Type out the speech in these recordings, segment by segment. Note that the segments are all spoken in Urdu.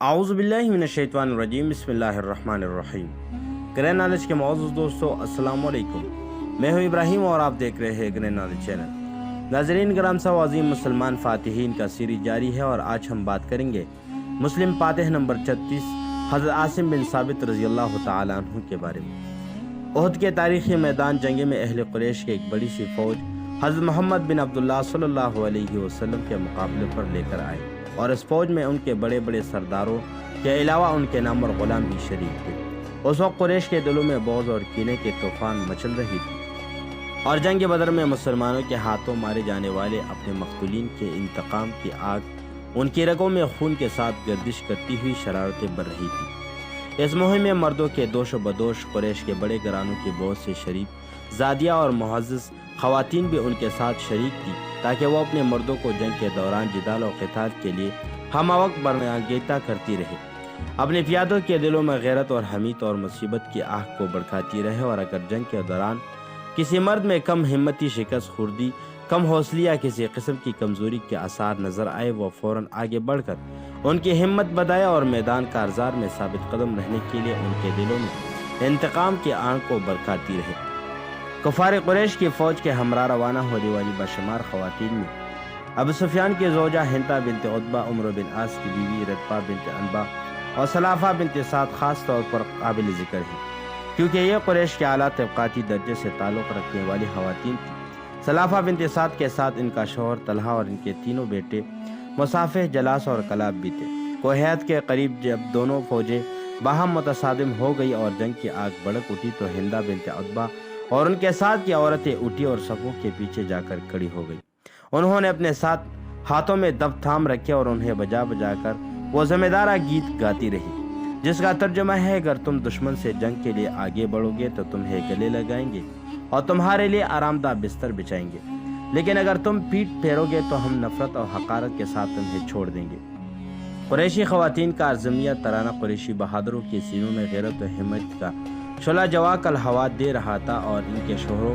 اعوذ باللہ من الشیطان الرجیم، بسم اللہ الرحمن الرحیم۔ گرین نالج کے معزز دوستو، السلام علیکم۔ میں ہوں ابراہیم اور آپ دیکھ رہے ہیں گرین نالج چینل۔ ناظرین گرام سا عظیم مسلمان فاتحین کا سیریز جاری ہے اور آج ہم بات کریں گے مسلم فاتح نمبر 36 حضرت عاصم بن ثابت رضی اللہ تعالیٰ عنہ کے بارے میں۔ احد کے تاریخی میدان جنگ میں اہل قریش کے ایک بڑی سی فوج حضرت محمد بن عبداللہ صلی اللہ علیہ وسلم کے مقابلے پر لے کر آئے، اور اس فوج میں ان کے بڑے بڑے سرداروں کے علاوہ ان کے نامور غلام بھی شریک تھے۔ اس وقت قریش کے دلوں میں بغض اور کینے کے طوفان مچل رہی تھی، اور جنگ بدر میں مسلمانوں کے ہاتھوں مارے جانے والے اپنے مقتولین کے انتقام کی آگ ان کی رگوں میں خون کے ساتھ گردش کرتی ہوئی شرارتیں بڑھ رہی تھی۔ اس مہم میں مردوں کے دوش و بدوش قریش کے بڑے گھرانوں کی بہت سے شریف زادیہ اور معزز خواتین بھی ان کے ساتھ شریک تھی، تاکہ وہ اپنے مردوں کو جنگ کے دوران جدال و قتال کے لیے ہم وقت برآنگیختہ کرتی رہے، اپنے پیادوں کے دلوں میں غیرت اور حمیت اور مصیبت کی آگ کو بھڑکاتی رہے، اور اگر جنگ کے دوران کسی مرد میں کم ہمتی، شکست خوردی، کم حوصلے یا کسی قسم کی کمزوری کے آثار نظر آئے، وہ فوراً آگے بڑھ کر ان کی ہمت بڑھائے اور میدان کارزار میں ثابت قدم رہنے کے لیے ان کے دلوں میں انتقام کی آگ کو بھڑکاتی رہے۔ کفار قریش کی فوج کے ہمراہ روانہ ہونے والی بشمار خواتین میں ابو سفیان کی زوجہ ہندا بنت عتبہ، عمرو بن عاص کی بیوی رتبہ بنت عنبہ اور سلافہ بنت سعد خاص طور پر قابل ذکر ہے، کیونکہ یہ قریش کے اعلیٰ طبقاتی درجے سے تعلق رکھنے والی خواتین تھیں۔ سلافہ بنت سعد کے ساتھ ان کا شوہر طلحہ اور ان کے تینوں بیٹے مصافح، جلاس اور کلاب بھی تھے۔ کوہیت کے قریب جب دونوں فوجیں باہم متصادم ہو گئی اور جنگ کی آگ بھڑک اٹھی، تو ہندا بنت عتبہ اور ان کے ساتھ کی عورتیں اٹھی اور صفوں کے پیچھے جا کر کھڑی ہو گئی۔ انہوں نے اپنے ساتھ ہاتھوں میں دب تھام رکھے اور انہیں بجا بجا کر وہ ذمہ دارہ گیت گاتی رہی، جس کا ترجمہ ہے: اگر تم دشمن سے جنگ کے لیے آگے بڑھو گے تو تمہیں گلے لگائیں گے اور تمہارے لیے آرام دہ بستر بچھائیں گے، لیکن اگر تم پیٹ پھیرو گے تو ہم نفرت اور حقارت کے ساتھ تمہیں چھوڑ دیں گے۔ قریشی خواتین کا عزمیہ ترانہ قریشی بہادروں کے سینوں میں غیرت و ہمت کا شعلہ جوا کل ہوا دے رہا تھا اور ان کے شوہروں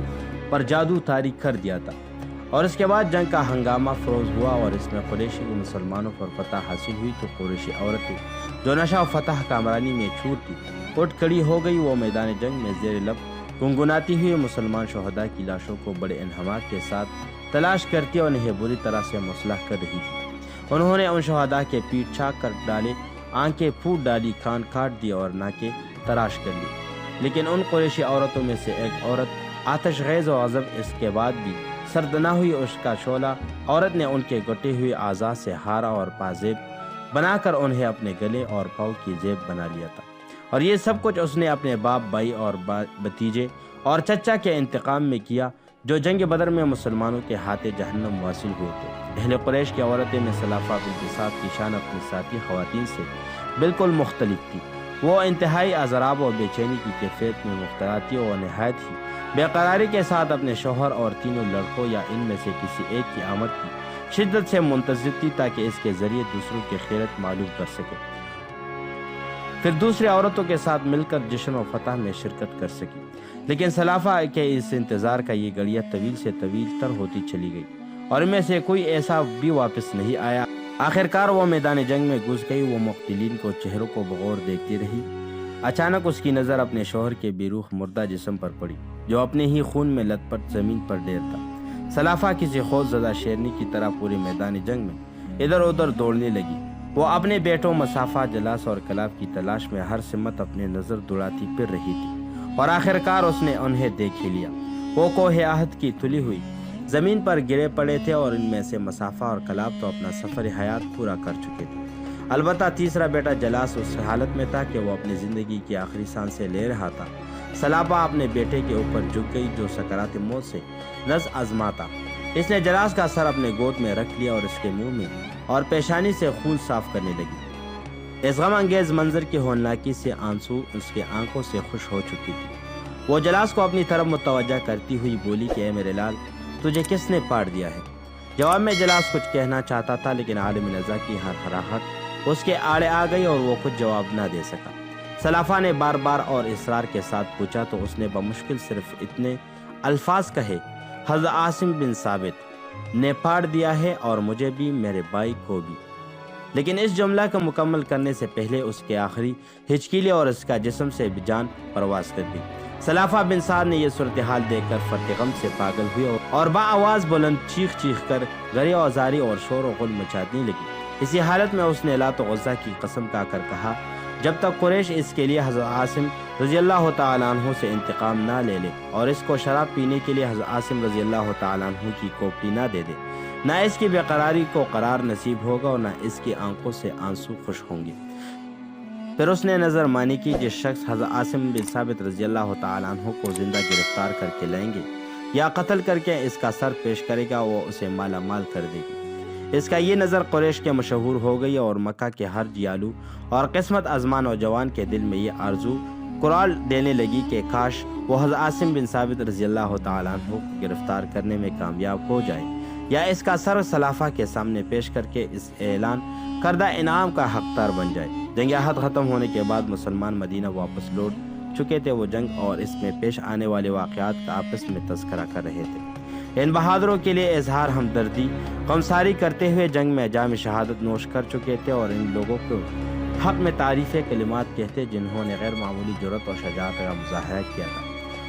پر جادو طاری کر دیا تھا۔ اور اس کے بعد جنگ کا ہنگامہ فروز ہوا اور اس میں قریشی و مسلمانوں پر فتح حاصل ہوئی، تو قریشی عورتیں جو نشہ و فتح کامرانی میں چور تھی اٹھ کھڑی ہو گئی۔ وہ میدان جنگ میں زیر لب گنگناتی ہوئی مسلمان شہداء کی لاشوں کو بڑے انہماک کے ساتھ تلاش کرتی اور انہیں بری طرح سے مسلح کر رہی تھی۔ انہوں نے ان شہداء کے پیٹ چھاک کر ڈالے، آنکھیں پھوٹ ڈالی، کان کاٹ دی اور ناکیں تراش کر لی، لیکن ان قریشی عورتوں میں سے ایک عورت آتش خیز و غضب اس کے بعد بھی سرد نہ ہوئی۔ اس کا شعلہ عورت نے ان کے گٹے ہوئے اعضاء سے ہارا اور پازیب بنا کر انہیں اپنے گلے اور پاؤں کی زیب بنا لیا تھا، اور یہ سب کچھ اس نے اپنے باپ، بھائی اور بھتیجے اور چچا کے انتقام میں کیا، جو جنگ بدر میں مسلمانوں کے ہاتھ جہنم واصل ہوئے تھے۔ اہل قریش کی عورتیں میں سلافہ بنت سعد کی شان اپنی ساتھی خواتین سے بالکل مختلف تھی۔ وہ انتہائی اضطراب اور بے چینی کی کیفیت میں مبتلا تھی اور نہایت ہی بے قراری کے ساتھ اپنے شوہر اور تینوں لڑکوں یا ان میں سے کسی ایک کی آمد کی شدت سے منتظر تھی، تاکہ اس کے ذریعے دوسروں کی خیرت معلوم کر سکے، پھر دوسری عورتوں کے ساتھ مل کر جشن و فتح میں شرکت کر سکی۔ لیکن سلافہ کے اس انتظار کا یہ گھڑیاں طویل سے طویل تر ہوتی چلی گئی، اور ان میں سے کوئی ایسا بھی واپس نہیں آیا۔ آخرکار وہ میدان جنگ میں گھس گئی۔ وہ مقتولین کو چہروں کو بغور دیکھتی رہی۔ اچانک اس کی نظر اپنے شوہر کے بے روح مردہ جسم پر پڑی، جو اپنے ہی خون میں لت پت زمین پر ڈیر تھا۔ سلافہ کسی خوف زدہ شیرنی کی طرح پورے میدان جنگ میں ادھر ادھر دوڑنے لگی۔ وہ اپنے بیٹوں مصافہ، جلاس اور کلاب کی تلاش میں ہر سمت اپنے نظر دوڑاتی پھر رہی تھی، اور آخرکار اس نے انہیں دیکھ ہی لیا۔ وہ کوہ عہد کی تلی ہوئی زمین پر گرے پڑے تھے، اور ان میں سے مصافہ اور کلاب تو اپنا سفر حیات پورا کر چکے تھے۔ البتہ تیسرا بیٹا جلاس اس حالت میں تھا کہ وہ اپنی زندگی کی آخری سانسیں لے رہا تھا۔ سلافہ اپنے بیٹے کے اوپر جھک گئی، جو سکرات موت سے نز آزما تھا۔ اس نے جلاس کا سر اپنے گود میں رکھ لیا اور اس کے منہ میں اور پیشانی سے خون صاف کرنے لگی۔ اس غم انگیز منظر کی ہولناکی سے آنسو اس کے آنکھوں سے خوش ہو چکی تھی۔ وہ جلاس کو اپنی طرف متوجہ کرتی ہوئی بولی کہ اے میرے لال، تجھے کس نے پاڑ دیا ہے؟ جواب میں جلاس کچھ کہنا چاہتا تھا، لیکن عالم نزا کی ہرہراہٹ اس کے آڑے آ گئی اور وہ کچھ جواب نہ دے سکا۔ سلافہ نے بار بار اور اصرار کے ساتھ پوچھا تو اس نے بمشکل صرف اتنے الفاظ کہے: حضرت عاصم بن ثابت نے پاڑ دیا ہے، اور مجھے بھی، میرے بھائی کو بھی۔ لیکن اس جملہ کو مکمل کرنے سے پہلے اس کے آخری ہچکیلے اور اس کا جسم سے جان پرواز کر گئی۔ سلافہ بن سعد نے یہ صورتحال دیکھ کر فرط غم سے پاگل ہوئے اور بآواز بلند چیخ کر غریہ و زاری اور شور و غل مچانے لگی۔ اسی حالت میں اس نے لات و عزیٰ کی قسم کھا کر کہا، جب تک قریش اس کے لیے حضرت عاصم رضی اللہ تعالیٰ عنہ سے انتقام نہ لے لے اور اس کو شراب پینے کے لیے حضرت عاصم رضی اللہ تعالیٰ عنہ کی کوپڑی نہ دے دے، نہ اس کی بے قراری کو قرار نصیب ہوگا اور نہ اس کی آنکھوں سے آنسو خوش ہوں گے۔ پھر اس نے نظر مانی کی، جس شخص حضرت عاصم بن ثابت رضی اللہ تعالیٰ عنہ کو زندہ گرفتار کر کے لائیں گے یا قتل کر کے اس کا سر پیش کرے گا، وہ اسے مالا مال کر دے گی۔ اس کا یہ نظر قریش کے مشہور ہو گئی اور مکہ کے ہر جیالو اور قسمت ازما نوجوان کے دل میں یہ آرزو قرال دینے لگی کہ کاش وہ حضرت عاصم بن ثابت رضی اللہ تعالیٰ عنہ کو گرفتار کرنے میں کامیاب ہو جائے یا اس کا سر سلافہ کے سامنے پیش کر کے اس اعلان کردہ انعام کا حقدار بن جائے۔ جنگ احد ختم ہونے کے بعد مسلمان مدینہ واپس لوٹ چکے تھے۔ وہ جنگ اور اس میں پیش آنے والے واقعات کا آپس میں تذکرہ کر رہے تھے۔ ان بہادروں کے لیے اظہار ہمدردی غمساری کرتے ہوئے جنگ میں جام شہادت نوش کر چکے تھے اور ان لوگوں کو حق میں تعریف کلمات کہتے جنہوں نے غیر معمولی جرأت اور شجاعت کا مظاہرہ کیا تھا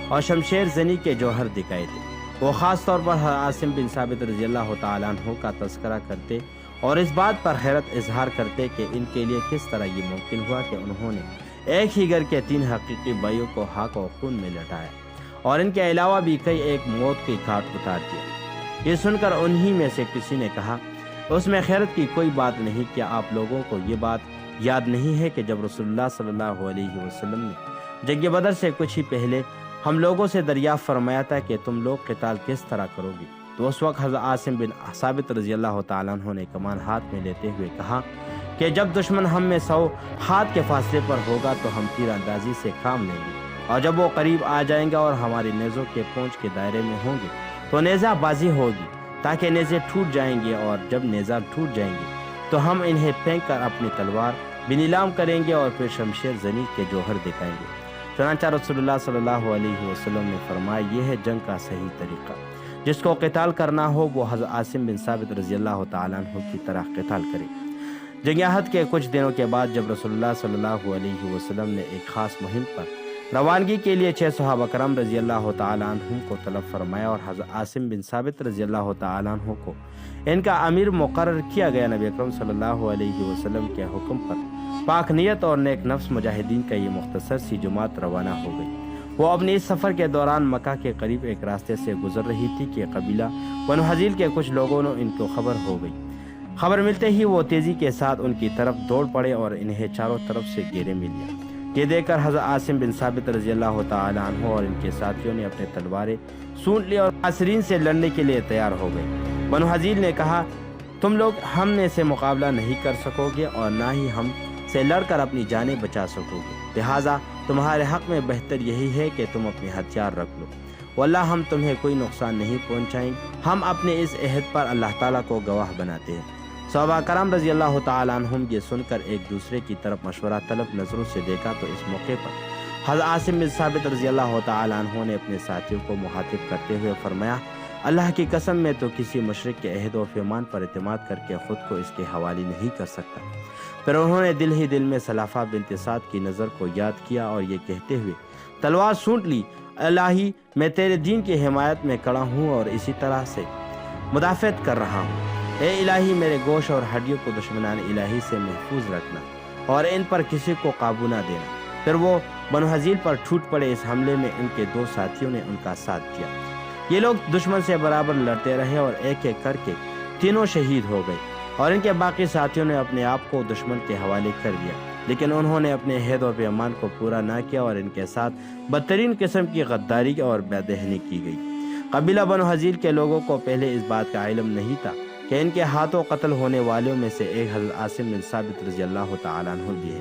اور شمشیر زنی کے جوہر دکھائے تھے۔ وہ خاص طور پر عاصم بن ثابت رضی اللہ تعالیٰ عنہ کا تذکرہ کرتے اور اس بات پر حیرت اظہار کرتے کہ ان کے لیے کس طرح یہ ممکن ہوا کہ انہوں نے ایک ہی گھر کے 3 حقیقی بھائیوں کو خاک و خون میں لٹایا اور ان کے علاوہ بھی کئی ایک موت کی گھاٹ اتار دیا۔ یہ سن کر انہی میں سے کسی نے کہا، اس میں خیرت کی کوئی بات نہیں، کیا آپ لوگوں کو یہ بات یاد نہیں ہے کہ جب رسول اللہ صلی اللہ علیہ وسلم نے جنگ بدر سے کچھ ہی پہلے ہم لوگوں سے دریافت فرمایا تھا کہ تم لوگ قتال کس طرح کرو گے؟ تو اس وقت حضرت عاصم بن ثابت رضی اللہ تعالیٰ عنہ نے کمان ہاتھ میں لیتے ہوئے کہا کہ جب دشمن ہم میں 100 ہاتھ کے فاصلے پر ہوگا تو ہم تیر اندازی سے کام لیں گے، اور جب وہ قریب آ جائیں گے اور ہماری نیزوں کے پونچھ کے دائرے میں ہوں گے تو نیزہ بازی ہوگی تاکہ نیزے ٹوٹ جائیں گے، اور جب نیزہ ٹوٹ جائیں گے تو ہم انہیں پھینک کر اپنی تلوار بھی نیلام کریں گے اور پھر شمشیر زنی کے جوہر دکھائیں گے۔ چنانچہ رسول اللہ صلی اللہ علیہ وسلم نے فرمایا، یہ ہے جنگ کا صحیح طریقہ، جس کو قتال کرنا ہو وہ حضرت عاصم بن ثابت رضی اللہ تعالیٰ عنہ کی طرح قتال کرے۔ جنگ احد کے کچھ دنوں کے بعد جب رسول اللہ صلی اللہ علیہ وسلم نے ایک خاص مہم پر روانگی کے لیے 6 صحابہ کرام رضی اللہ تعالیٰ عنہ کو طلب فرمایا اور حضرت عاصم بن ثابت رضی اللہ تعالیٰ عنہ کو ان کا امیر مقرر کیا گیا، نبی اکرم صلی اللہ علیہ وسلم کے حکم پر پاک نیت اور نیک نفس مجاہدین کا یہ مختصر سی جماعت روانہ ہو گئی۔ وہ اپنے اس سفر کے دوران مکہ کے قریب ایک راستے سے گزر رہی تھی کہ قبیلہ بنو حذیل کے کچھ لوگوں نے ان کو خبر ہو گئی۔ خبر ملتے ہی وہ تیزی کے ساتھ ان کی طرف دوڑ پڑے اور انہیں چاروں طرف سے گھیرے میں لیا۔ یہ دیکھ کر حضرت عاصم بن ثابت رضی اللہ تعالیٰ عنہ اور ان کے ساتھیوں نے اپنے تلواریں سونٹ لی اور ناصرین سے لڑنے کے لیے تیار ہو گئے۔ بنو حذیل نے کہا، تم لوگ ہم نے سے مقابلہ نہیں کر سکو گے اور نہ ہی ہم سے لڑ کر اپنی جانیں بچا سکو گے، لہٰذا تمہارے حق میں بہتر یہی ہے کہ تم اپنے ہتھیار رکھ لو، واللہ ہم تمہیں کوئی نقصان نہیں پہنچائیں گے۔ ہم اپنے اس عہد پر اللہ تعالیٰ کو گواہ بناتے ہیں۔ صحابہ کرام رضی اللہ تعالیٰ عنہم یہ سن کر ایک دوسرے کی طرف مشورہ طلب نظروں سے دیکھا تو اس موقع پر حضرت عاصم بن ثابت رضی اللہ تعالیٰ عنہ نے اپنے ساتھیوں کو مخاطب کرتے ہوئے فرمایا، اللہ کی قسم میں تو کسی مشرک کے عہد و پیمان پر اعتماد کر کے خود کو اس کے حوالے نہیں کر سکتا۔ پھر انہوں نے دل ہی دل میں سلافہ بنت سعد کی نظر کو یاد کیا اور یہ کہتے ہوئے تلوار سونٹ لی، الہی میں تیرے دین کی حمایت میں کھڑا ہوں اور اسی طرح سے مدافعت کر رہا ہوں۔ اے الہی میرے گوشت اور ہڈیوں کو دشمنان الہی سے محفوظ رکھنا اور ان پر کسی کو قابو نہ دینا۔ پھر وہ بنو حذیل پر ٹوٹ پڑے۔ اس حملے میں ان کے 2 ساتھیوں نے ان کا ساتھ دیا۔ یہ لوگ دشمن سے برابر لڑتے رہے اور ایک ایک کر کے تینوں شہید ہو گئے اور ان کے باقی ساتھیوں نے اپنے آپ کو دشمن کے حوالے کر دیا، لیکن انہوں نے اپنے عہد و پیمان کو پورا نہ کیا اور ان کے ساتھ بدترین قسم کی غداری اور بےدہنی کی گئی۔ قبیلہ بنو حذیل کے لوگوں کو پہلے اس بات کا علم نہیں تھا کہ ان کے ہاتھوں قتل ہونے والوں میں سے ایک حضرت عاصم بن ثابت رضی اللہ تعالیٰ عنہ بھی ہے،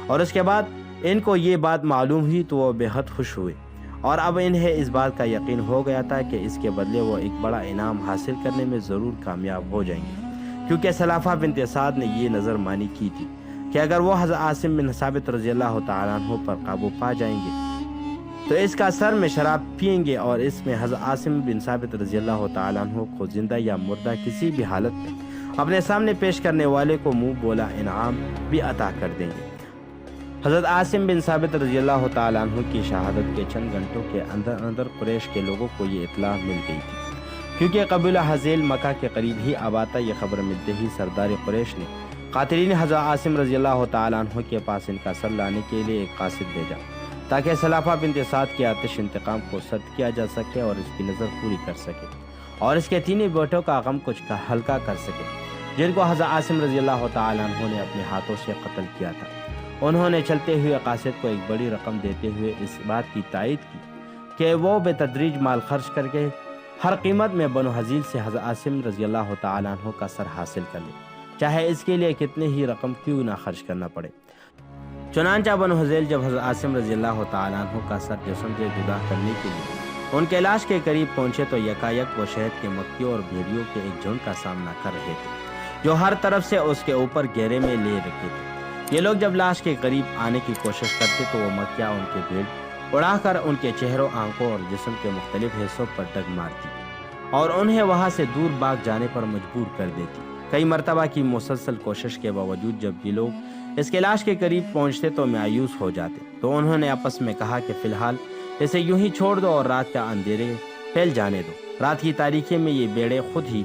اور اس کے بعد ان کو یہ بات معلوم ہوئی تو وہ بے حد خوش ہوئے اور اب انہیں اس بات کا یقین ہو گیا تھا کہ اس کے بدلے وہ ایک بڑا انعام حاصل کرنے میں ضرور کامیاب ہو جائیں گے، کیونکہ سلافہ بنت سعد نے یہ نظر مانی کی تھی کہ اگر وہ حضرت عاصم بن ثابت رضی اللہ تعالیٰ عنہ پر قابو پا جائیں گے تو اس کا سر میں شراب پئیں گے اور اس میں حضرت عاصم بن ثابت رضی اللہ تعالیٰ عنہ کو زندہ یا مردہ کسی بھی حالت میں اپنے سامنے پیش کرنے والے کو منہ بولا انعام بھی عطا کر دیں گے۔ حضرت عاصم بن ثابت رضی اللہ تعالیٰ عنہ کی شہادت کے چند گھنٹوں کے اندر قریش کے لوگوں کو یہ اطلاع مل گئی تھی، کیونکہ قبیلہ حذیل مکہ کے قریب ہی آباد تھا۔ یہ خبر ملتے ہی سردار قریش نے قاتلین حضرت عاصم رضی اللہ تعالیٰ عنہ کے پاس ان کا سر لانے کے لیے ایک قاصد بھیجا، تاکہ سلافہ بنت سعد کے آتش انتقام کو سد کیا جا سکے اور اس کی نظر پوری کر سکے، اور اس کے تینوں بیٹوں کا غم کچھ ہلکا کر سکے، جن کو حضرت عاصم رضی اللہ تعالیٰ عنہ نے اپنے ہاتھوں سے قتل کیا تھا۔ انہوں نے چلتے ہوئے قاصد کو ایک بڑی رقم دیتے ہوئے اس بات کی تائید کی کہ وہ بے تدریج مال خرچ کر کے ہر قیمت میں بنو حذیل سے حضرت عاصم رضی اللہ تعالیٰ عنہ کا سر حاصل کر لے، چاہے اس کے لیے کتنی ہی رقم کیوں نہ خرچ کرنا پڑے۔ چنانچہ بنو حذیل جب حضرت عاصم رضی اللہ تعالیٰ عنہ کا سر جسم سے جدا کرنے کے لیے ان کے لاش کے قریب پہنچے تو یکایک وہ شہد کے مکھیوں اور بھیڑیوں کے ایک جھنڈ کا سامنا کر رہے تھے، جو ہر طرف سے اس کے اوپر گھیرے میں لے رکھے تھے۔ یہ لوگ جب لاش کے قریب آنے کی کوشش کرتے تو وہ مکھیاں ان کے بھیڑ اڑا کر ان کے چہروں، آنکھوں اور جسم کے مختلف حصوں پر ڈگ مارتی اور انہیں وہاں سے دور بھاگ جانے پر مجبور کر دیتی۔ کئی مرتبہ کی مسلسل کوشش کے باوجود جب یہ لوگ اس کے لاش کے قریب پہنچتے تو مایوس ہو جاتے، تو انہوں نے آپس میں کہا کہ فی الحال اسے یوں ہی چھوڑ دو اور رات کا اندھیرے پھیل جانے دو۔ رات کی تاریکی میں یہ بیڑے خود ہی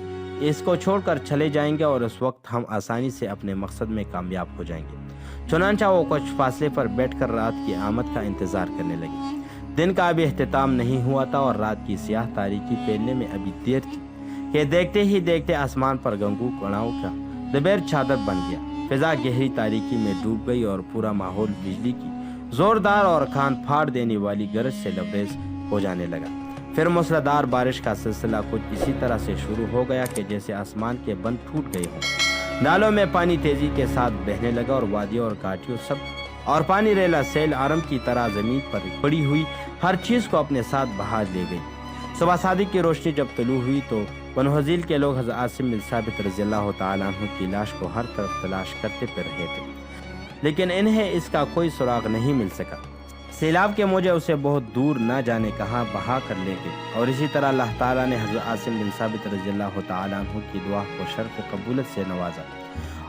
اس کو چھوڑ کر چلے جائیں گے اور اس وقت ہم آسانی سے اپنے مقصد میں کامیاب ہو جائیں گے۔ چنانچہ وہ کچھ فاصلے پر بیٹھ کر رات کی آمد کا انتظار کرنے لگے۔ دن کا ابھی اختتام نہیں ہوا تھا اور رات کی سیاہ تاریکی پھیلنے میں ابھی دیر تھی کہ دیکھتے ہی دیکھتے آسمان پر گنگو کڑاؤں کا دوپہر چادر بن گیا۔ فضا گہری تاریکی میں ڈوب گئی اور پورا ماحول بجلی کی زوردار اور کان پھاڑ دینے والی گرج سے لبریز ہو جانے لگا۔ پھر موسلادھار بارش کا سلسلہ کچھ اسی طرح سے شروع ہو گیا کہ جیسے آسمان کے بند ٹوٹ گئے ہوں۔ نالوں میں پانی تیزی کے ساتھ بہنے لگا اور وادیوں اور گھاٹیوں سب اور پانی ریلا سیل آرم کی طرح زمین پر پڑی ہوئی ہر چیز کو اپنے ساتھ بہا لے گئی۔ صبح صادق کی روشنی جب طلوع ہوئی تو بنو حذیل کے لوگ حضرت عاصم بن ثابت رضی اللہ تعالیٰ عنہ کی لاش کو ہر طرف تلاش کرتے پھر رہے تھے، لیکن انہیں اس کا کوئی سراغ نہیں مل سکا۔ سیلاب کے موجے اسے بہت دور نہ جانے کہاں بہا کر لے گئے، اور اسی طرح اللہ تعالیٰ نے حضرت عاصم بن ثابت رضی اللہ تعالیٰ عنہ کی دعا کو شرف قبولت سے نوازا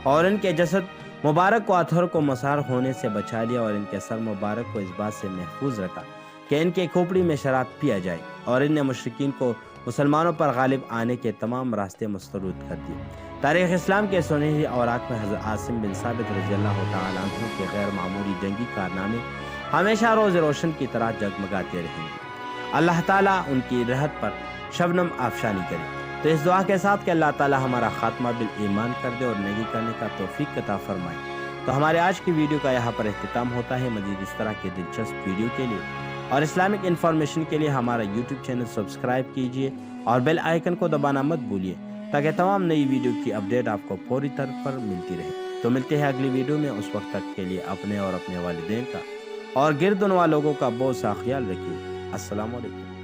اور ان کے جسد مبارک کو اتھر کو مسار ہونے سے بچا لیا، اور ان کے سر مبارک کو اس بات سے محفوظ رکھا کہ ان کے کھوپڑی میں شراب پیا جائے، اور ان نے مشرکین کو مسلمانوں پر غالب آنے کے تمام راستے مسترد کر دیے۔ تاریخ اسلام کے سنہری اوراق میں حضرت عاصم بن ثابت رضی اللہ تعالیٰ عنہ کے غیر معمولی جنگی کارنامے ہمیشہ روز روشن کی طرح جگمگاتے رہیں گے۔ اللہ تعالیٰ ان کی رحمت پر شبنم آفشانی کرے۔ تو اس دعا کے ساتھ کہ اللہ تعالیٰ ہمارا خاتمہ بالایمان کر دے اور نیکی کرنے کا توفیق عطا فرمائے، تو ہمارے آج کی ویڈیو کا یہاں پر اختتام ہوتا ہے۔ مزید اس طرح کے دلچسپ ویڈیو کے لیے اور اسلامک انفارمیشن کے لیے ہمارا یوٹیوب چینل سبسکرائب کیجیے اور بیل آئیکن کو دبانا مت بھولیے، تاکہ تمام نئی ویڈیو کی اپڈیٹ آپ کو فوری طور پر ملتی رہے۔ تو ملتے ہیں اگلی ویڈیو میں، اس وقت تک کے لیے اپنے اور اپنے والدین کا اور گرد نواح لوگوں کا بہت سا خیال رکھیے۔ السلام علیکم۔